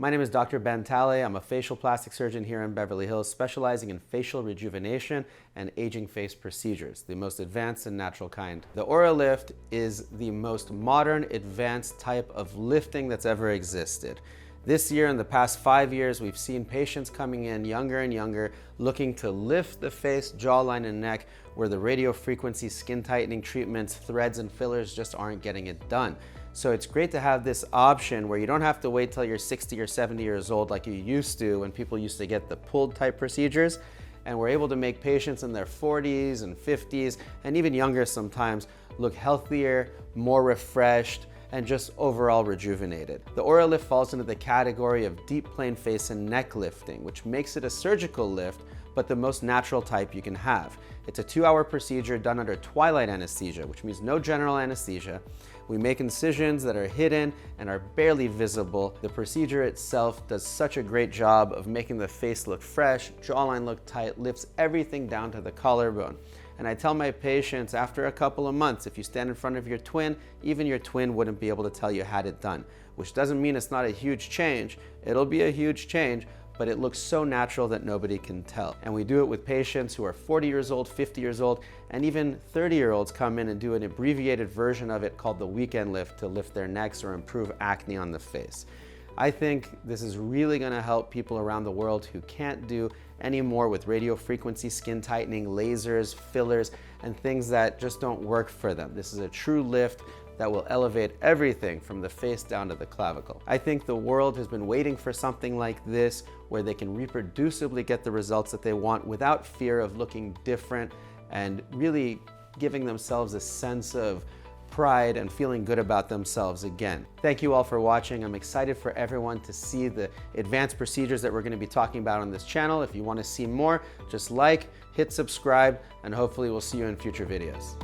My name is Dr. Ben Talei. I'm a facial plastic surgeon here in Beverly Hills, specializing in facial rejuvenation and aging face procedures, the most advanced and natural kind. The AuraLyft is the most modern, advanced type of lifting that's ever existed. This year, in the past 5 years, we've seen patients coming in younger and younger, looking to lift the face, jawline, and neck, where the radio frequency skin tightening treatments, threads, and fillers just aren't getting it done. So it's great to have this option where you don't have to wait till you're 60 or 70 years old like you used to when people used to get the pulled type procedures. And we're able to make patients in their 40s and 50s and even younger sometimes look healthier, more refreshed, and just overall rejuvenated. The AuraLyft falls into the category of deep plane face and neck lifting, which makes it a surgical lift, but the most natural type you can have. It's a 2-hour procedure done under twilight anesthesia, which means no general anesthesia. We make incisions that are hidden and are barely visible. The procedure itself does such a great job of making the face look fresh, jawline look tight, lifts everything down to the collarbone. And I tell my patients after a couple of months, if you stand in front of your twin, even your twin wouldn't be able to tell you had it done, which doesn't mean it's not a huge change. It'll be a huge change, but it looks so natural that nobody can tell. And we do it with patients who are 40 years old, 50 years old, and even 30-year-olds come in and do an abbreviated version of it called the weekend lift to lift their necks or improve acne on the face. I think this is really gonna help people around the world who can't do any more with radio frequency skin tightening, lasers, fillers, and things that just don't work for them. This is a true lift that will elevate everything from the face down to the clavicle. I think the world has been waiting for something like this where they can reproducibly get the results that they want without fear of looking different and really giving themselves a sense of pride and feeling good about themselves again. Thank you all for watching. I'm excited for everyone to see the advanced procedures that we're going to be talking about on this channel. If you want to see more, just like, hit subscribe, and hopefully we'll see you in future videos.